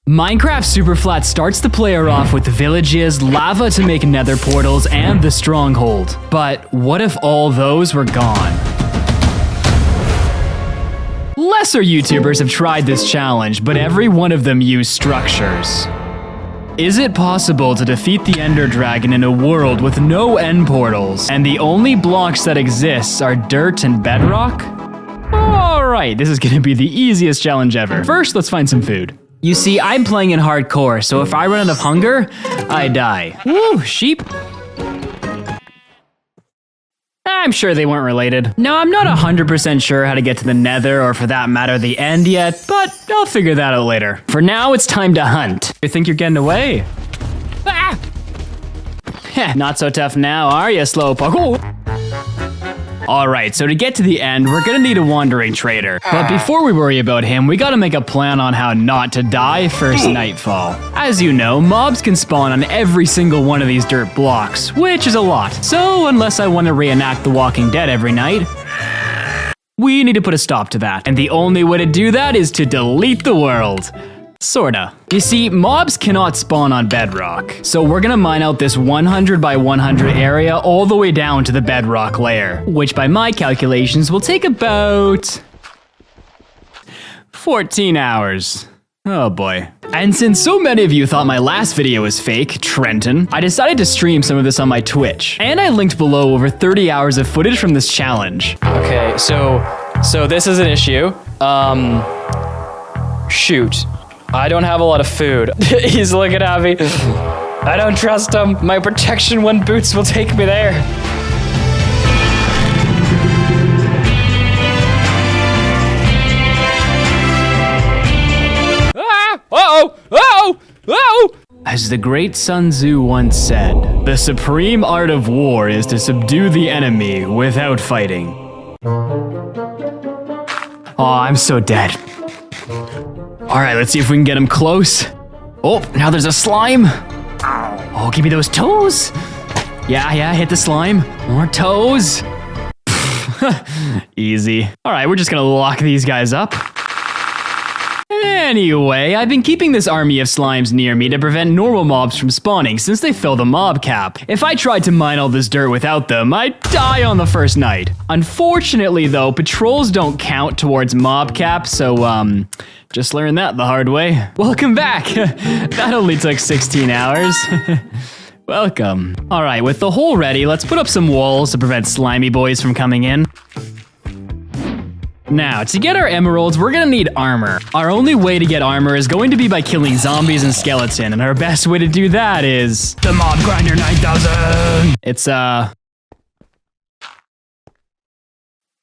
Minecraft Superflat starts the player off with villages, lava to make nether portals, and the stronghold. But what if all those were gone? Lesser YouTubers have tried this challenge, but every one of them used structures. Is it possible to defeat the Ender Dragon in a world with no end portals, and the only blocks that exist are dirt and bedrock? Alright, this is gonna be the easiest challenge ever. First, let's find some food. You see, I'm playing in hardcore, so if I run out of hunger, I die. Woo, sheep. I'm sure they weren't related. No, I'm not 100% sure how to get to the nether, or for that matter, the end yet, but I'll figure that out later. For now, it's time to hunt. You think you're getting away? Ah! Heh, not so tough now, are you, Slowpoke? Oh. Alright, so to get to the end, we're gonna need a wandering trader. But before we worry about him, we gotta make a plan on how not to die first nightfall. As you know, mobs can spawn on every single one of these dirt blocks, which is a lot. So unless I want to reenact The Walking Dead every night, we need to put a stop to that. And the only way to do that is to delete the world. Sorta. You see, mobs cannot spawn on bedrock, so we're gonna mine out this 100 by 100 area all the way down to the bedrock layer, which by my calculations will take about 14 hours. Oh boy. And since so many of you thought my last video was fake, Trenton, I decided to stream some of this on my Twitch. And I linked below over 30 hours of footage from this challenge. Okay, so this is an issue. Shoot. I don't have a lot of food. He's looking at me. I don't trust him. My protection one boots will take me there. Ah! Uh-oh! Uh-oh! Uh-oh! As the great Sun Tzu once said, the supreme art of war is to subdue the enemy without fighting. Oh, I'm so dead. Alright, let's see if we can get him close. Oh, now there's a slime. Oh, give me those toes. Yeah, hit the slime. More toes. Easy. Alright, we're just gonna lock these guys up. Anyway, I've been keeping this army of slimes near me to prevent normal mobs from spawning since they fill the mob cap. If I tried to mine all this dirt without them, I'd die on the first night. Unfortunately though, patrols don't count towards mob cap, so just learned that the hard way. Welcome back! That only took 16 hours. Welcome. Alright, with the hole ready, let's put up some walls to prevent slimy boys from coming in. Now, to get our emeralds, we're gonna need armor. Our only way to get armor is going to be by killing zombies and skeleton, and our best way to do that is the Mob Grinder 9000! It's a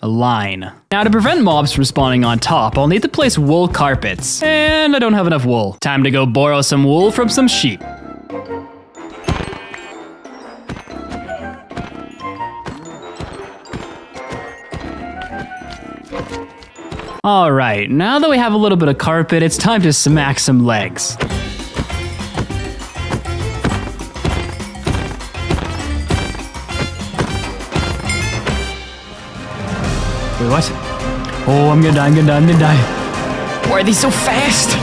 line. Now, to prevent mobs from spawning on top, I'll need to place wool carpets. And I don't have enough wool. Time to go borrow some wool from some sheep. Alright, now that we have a little bit of carpet, it's time to smack some legs. Wait, what? Oh, I'm gonna die. Why are they so fast?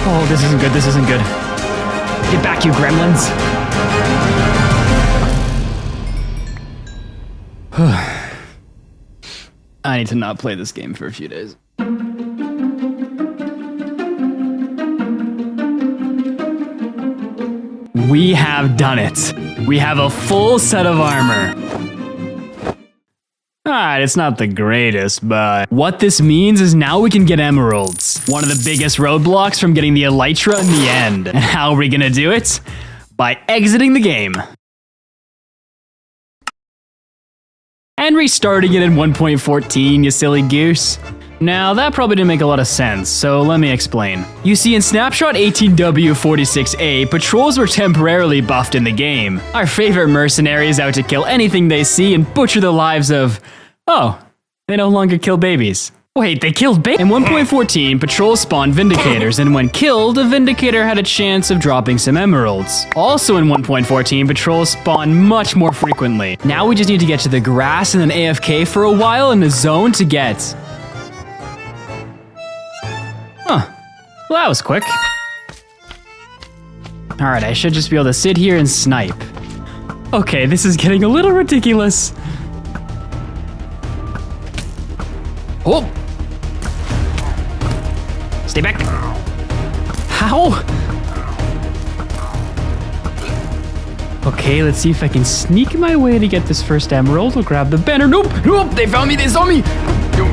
Oh, this isn't good. Get back, you gremlins. I need to not play this game for a few days. We have done it. We have a full set of armor. Alright, it's not the greatest, but what this means is now we can get emeralds. One of the biggest roadblocks from getting the elytra in the end. And how are we gonna do it? By exiting the game. And restarting it in 1.14, you silly goose. Now, that probably didn't make a lot of sense, so let me explain. You see, in Snapshot 18W46A, patrols were temporarily buffed in the game. Our favorite mercenaries out to kill anything they see and butcher the lives of... Oh, they no longer kill babies. Wait, they killed babies? In 1.14, patrols spawned Vindicators, and when killed, a Vindicator had a chance of dropping some emeralds. Also in 1.14, patrols spawn much more frequently. Now we just need to get to the grass and then AFK for a while in the zone to get... Huh. Well, that was quick. All right, I should just be able to sit here and snipe. Okay, this is getting a little ridiculous. Oh! Stay back. How? Okay, let's see if I can sneak my way to get this first emerald. We'll grab the banner. Nope, nope, they found me, they saw me. No.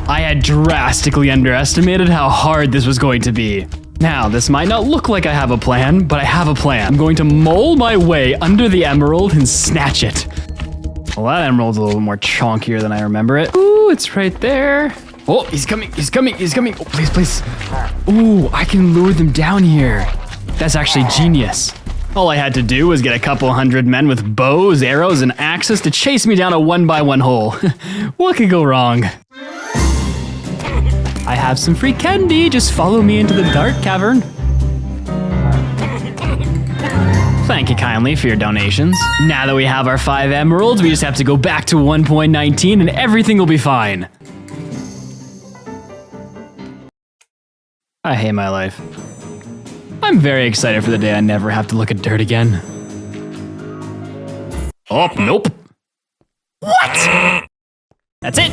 I had drastically underestimated how hard this was going to be. Now, this might not look like I have a plan, but I have a plan. I'm going to mole my way under the emerald and snatch it. Well, that emerald's a little bit more chonkier than I remember it. Ooh, it's right there. Oh, he's coming, he's coming, he's coming. Oh, please, please. Ooh, I can lure them down here. That's actually genius. All I had to do was get a couple hundred men with bows, arrows, and axes to chase me down a 1x1 hole. What could go wrong? I have some free candy. Just follow me into the dark cavern. Thank you kindly for your donations. Now that we have our 5 emeralds, we just have to go back to 1.19 and everything will be fine. I hate my life. I'm very excited for the day I never have to look at dirt again. Oh, nope. What? That's it.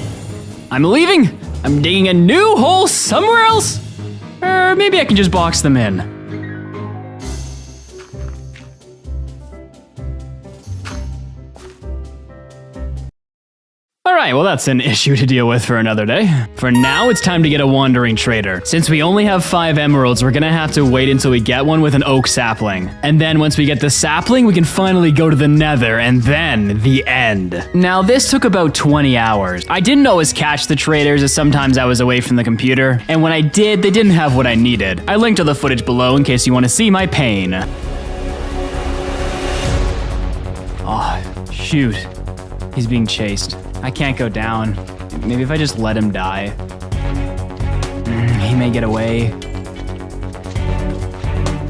I'm leaving. I'm digging a new hole somewhere else. Or maybe I can just box them in. Alright, well that's an issue to deal with for another day. For now, it's time to get a wandering trader. Since we only have 5 emeralds, we're gonna have to wait until we get one with an oak sapling. And then once we get the sapling, we can finally go to the nether, and then the end. Now, this took about 20 hours. I didn't always catch the traders, as sometimes I was away from the computer, and when I did, they didn't have what I needed. I linked to the footage below in case you want to see my pain. Oh, shoot. He's being chased. I can't go down. Maybe if I just let him die. He may get away.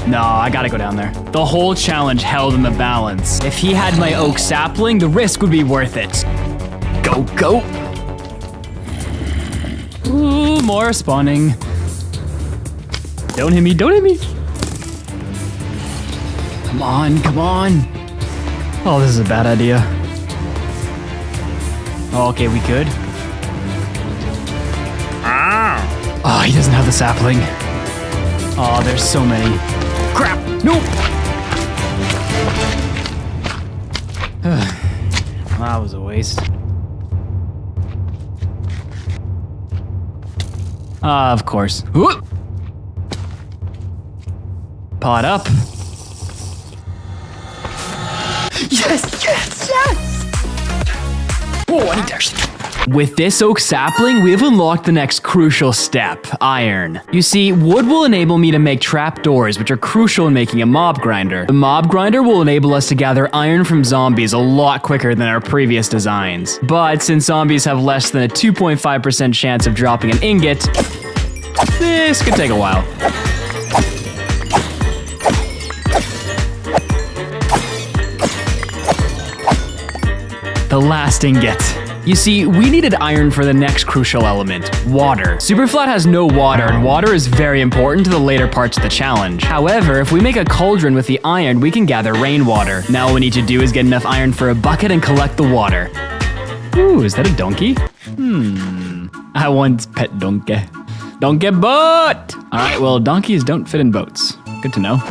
No, I gotta go down there. The whole challenge held in the balance. If he had my oak sapling, the risk would be worth it. Go, go. Ooh, more spawning. Don't hit me, don't hit me. Come on, come on. Oh, this is a bad idea. Oh, okay, we good? Oh, he doesn't have the sapling. Oh, there's so many. Crap! Nope! That was a waste. Of course. Whoop. Pot up. Yes, yes, yes! Whoa, I need to actually... With this oak sapling, we have unlocked the next crucial step, iron. You see, wood will enable me to make trapdoors, which are crucial in making a mob grinder. The mob grinder will enable us to gather iron from zombies a lot quicker than our previous designs. But since zombies have less than a 2.5% chance of dropping an ingot, this could take a while. The last ingot. You see, we needed iron for the next crucial element, water. Superflat has no water, and water is very important to the later parts of the challenge. However, if we make a cauldron with the iron, we can gather rainwater. Now all we need to do is get enough iron for a bucket and collect the water. Ooh, is that a donkey? I once pet donkey. Donkey boat! Alright, well, donkeys don't fit in boats. Good to know.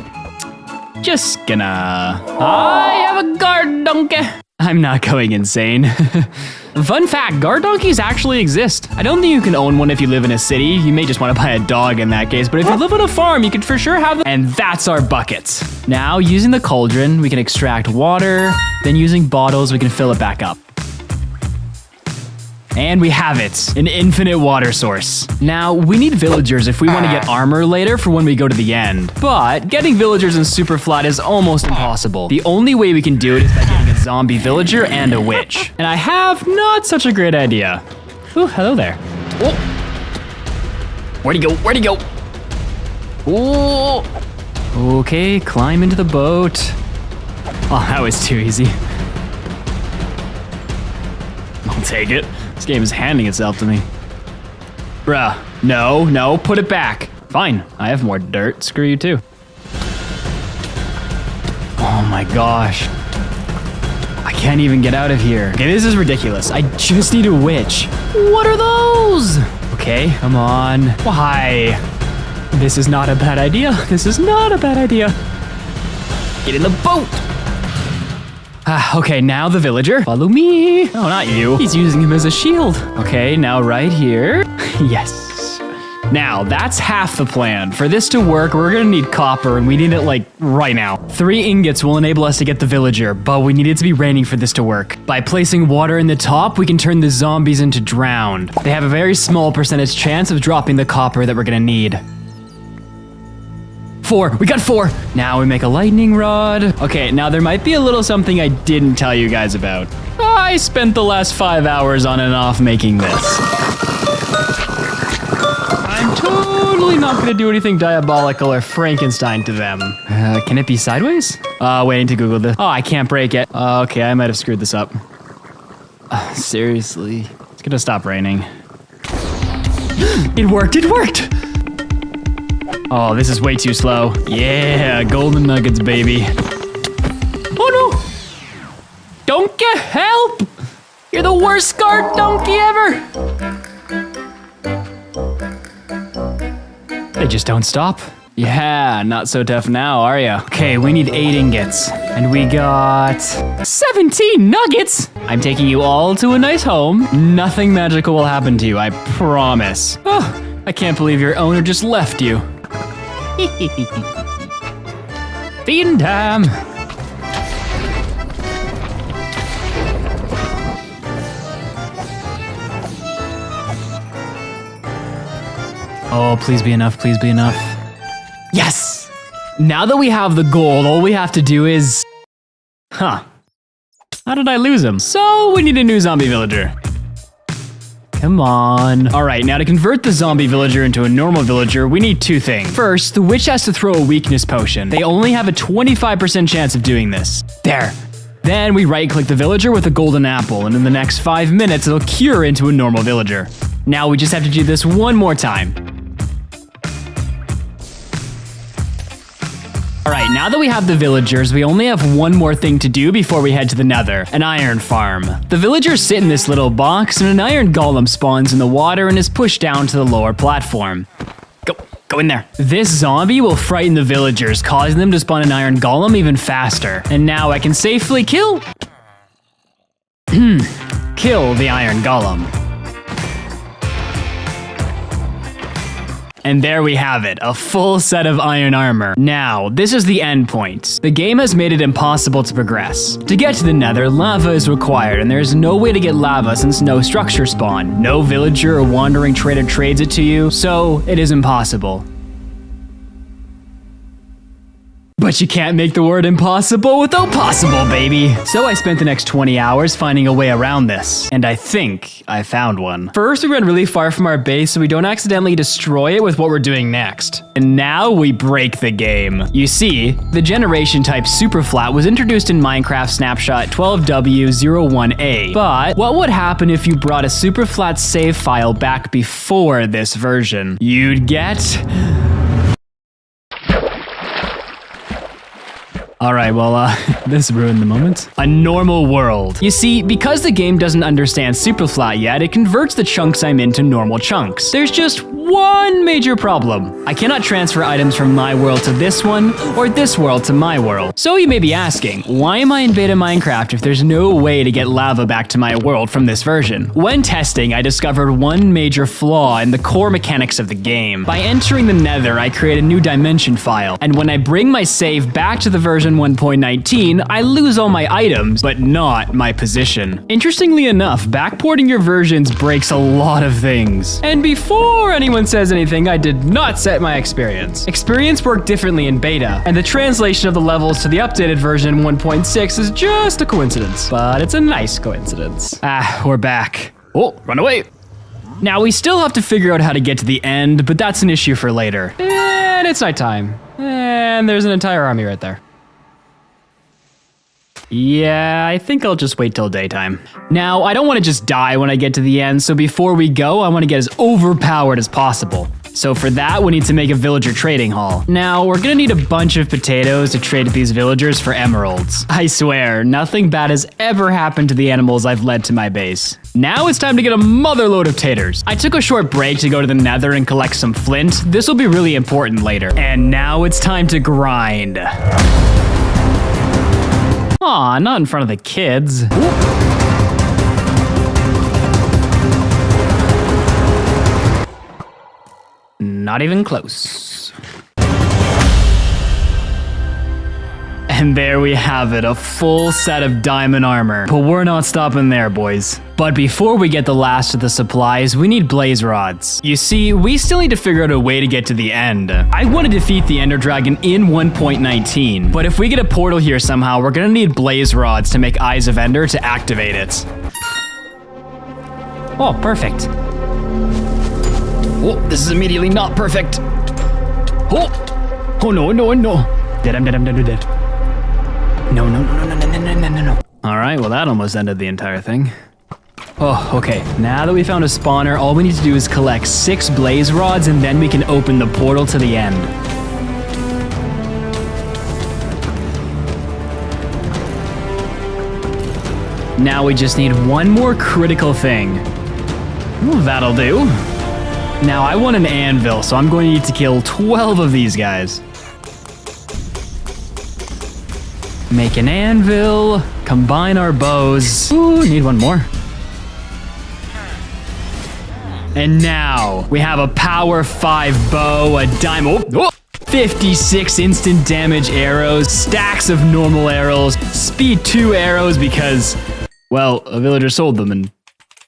Just gonna... I have a guard donkey! I'm not going insane. Fun fact, guard donkeys actually exist. I don't think you can own one if you live in a city. You may just want to buy a dog in that case, but if you live on a farm, you can for sure have them. And that's our buckets. Now, using the cauldron, we can extract water. Then using bottles, we can fill it back up. And we have it, an infinite water source. Now, we need villagers if we want to get armor later for when we go to the end. But getting villagers in Superflat is almost impossible. The only way we can do it is by getting a zombie villager and a witch. And I have not such a great idea. Ooh, hello there. Oh. Where'd he go? Where'd he go? Oh. Okay, climb into the boat. Oh, that was too easy. I'll take it. This game is handing itself to me. Bruh, no, put it back. Fine, I have more dirt. Screw you too. Oh my gosh. I can't even get out of here. Okay, this is ridiculous. I just need a witch. What are those? Okay, come on. Why? This is not a bad idea. This is not a bad idea. Get in the boat. Okay, now the villager. Follow me. Oh, not you. He's using him as a shield. Okay, now right here. Yes. Now, that's half the plan. For this to work, we're gonna need copper, and we need it, like, right now. 3 ingots will enable us to get the villager, but we need it to be raining for this to work. By placing water in the top, we can turn the zombies into drowned. They have a very small percentage chance of dropping the copper that we're gonna need. 4. We got 4. Now we make a lightning rod. Okay, now there might be a little something I didn't tell you guys about. I spent the last 5 hours on and off making this. I'm totally not gonna do anything diabolical or Frankenstein to them. Can it be sideways? Waiting to Google this. Oh, I can't break it. Okay, I might have screwed this up. Seriously. It's gonna stop raining. It worked, it worked! Oh, this is way too slow. Yeah, golden nuggets, baby. Oh no! Donkey, help! You're the worst scarred donkey ever! They just don't stop. Yeah, not so tough now, are ya? Okay, we need 8 ingots. And we got 17 nuggets! I'm taking you all to a nice home. Nothing magical will happen to you, I promise. Oh, I can't believe your owner just left you. Feeding time. Oh, please be enough, please be enough. Yes! Now that we have the gold, all we have to do is... How did I lose him? So, we need a new zombie villager. Come on. All right, now to convert the zombie villager into a normal villager, we need 2 things. First, the witch has to throw a weakness potion. They only have a 25% chance of doing this. There. Then we right-click the villager with a golden apple, and in the next 5 minutes, it'll cure into a normal villager. Now we just have to do this one more time. Alright, now that we have the villagers, we only have one more thing to do before we head to the nether, an iron farm. The villagers sit in this little box, and an iron golem spawns in the water and is pushed down to the lower platform. Go in there. This zombie will frighten the villagers, causing them to spawn an iron golem even faster. And now I can safely kill the iron golem. And there we have it, a full set of iron armor. Now, this is the end point. The game has made it impossible to progress. To get to the nether, lava is required, and there is no way to get lava since no structure spawn. No villager or wandering trader trades it to you, so it is impossible. But you can't make the word impossible without possible, baby. So I spent the next 20 hours finding a way around this, and I think I found one. First, we ran really far from our base so we don't accidentally destroy it with what we're doing next. And now we break the game. You see, the generation type superflat was introduced in Minecraft Snapshot 12W01A. But what would happen if you brought a superflat save file back before this version? You'd get... Alright, well, this ruined the moment. A normal world. You see, because the game doesn't understand superflat yet, it converts the chunks I'm in to normal chunks. There's just one major problem. I cannot transfer items from my world to this one, or this world to my world. So you may be asking, why am I in beta Minecraft if there's no way to get lava back to my world from this version? When testing, I discovered one major flaw in the core mechanics of the game. By entering the nether, I create a new dimension file, and when I bring my save back to the version 1.19, I lose all my items, but not my position. Interestingly enough, backporting your versions breaks a lot of things. And before anyone says anything, I did not set my experience. Experience worked differently in beta, and the translation of the levels to the updated version 1.6 is just a coincidence. But it's a nice coincidence. We're back. Oh, run away. Now we still have to figure out how to get to the end, but that's an issue for later. And it's nighttime. And there's an entire army right there. Yeah, I think I'll just wait till daytime. Now, I don't want to just die when I get to the end, so before we go, I want to get as overpowered as possible. So for that, we need to make a villager trading hall. Now, we're gonna need a bunch of potatoes to trade with these villagers for emeralds. I swear, nothing bad has ever happened to the animals I've led to my base. Now it's time to get a motherload of taters. I took a short break to go to the nether and collect some flint. This will be really important later. And now it's time to grind. Aw, not in front of the kids. Not even close. And there we have it, a full set of diamond armor. But we're not stopping there, boys. But before we get the last of the supplies, we need blaze rods. You see, we still need to figure out a way to get to the end. I want to defeat the Ender Dragon in 1.19, but if we get a portal here somehow, we're gonna need blaze rods to make Eyes of Ender to activate it. Oh, perfect. Oh, this is immediately not perfect. Oh, oh no, no, no. Dead. No. All right, well that almost ended the entire thing. Oh, okay. Now that we found a spawner, all we need to do is collect 6 blaze rods and then we can open the portal to the end. Now we just need one more critical thing. Ooh, that'll do. Now I want an anvil, so I'm going to need to kill 12 of these guys. Make an anvil, combine our bows. Ooh, need one more. And now we have a power 5 bow, a diamond, 56 instant damage arrows, stacks of normal arrows, speed 2 arrows because, well, a villager sold them and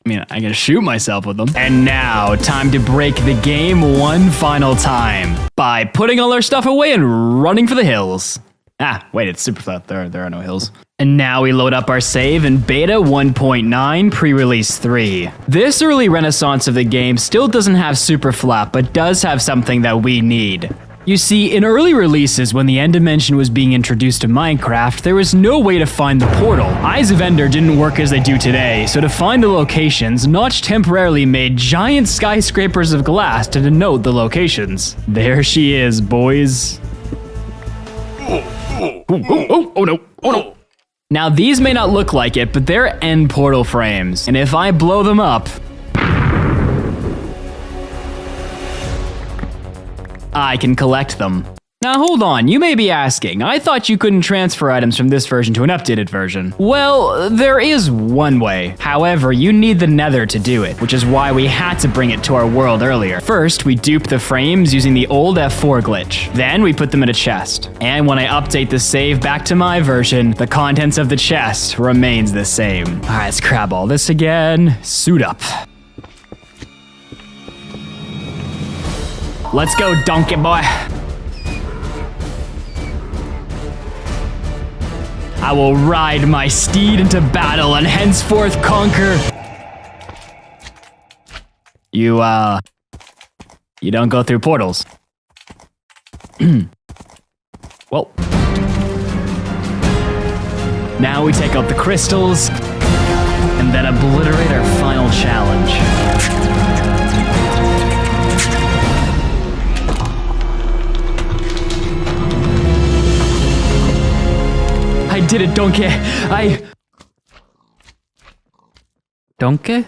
I can shoot myself with them. And now, time to break the game one final time by putting all our stuff away and running for the hills. Ah, wait, it's super flat. There are no hills. And now we load up our save in beta 1.9 pre-release 3. This early renaissance of the game still doesn't have super flat, but does have something that we need. You see, in early releases, when the End Dimension was being introduced to Minecraft, there was no way to find the portal. Eyes of Ender didn't work as they do today, so to find the locations, Notch temporarily made giant skyscrapers of glass to denote the locations. There she is, boys. Oh no. Now these may not look like it, but they're end portal frames, and if I blow them up, I can collect them. Now hold on, you may be asking, I thought you couldn't transfer items from this version to an updated version. Well, there is one way. However, you need the nether to do it, which is why we had to bring it to our world earlier. First, we dupe the frames using the old F4 glitch. Then we put them in a chest. And when I update the save back to my version, the contents of the chest remains the same. All right, let's grab all this again. Suit up. Let's go, donkey boy. I will ride my steed into battle and henceforth conquer. You don't go through portals. Well. Now we take out the crystals and then obliterate our final challenge. I did it, Donkey. Donkey?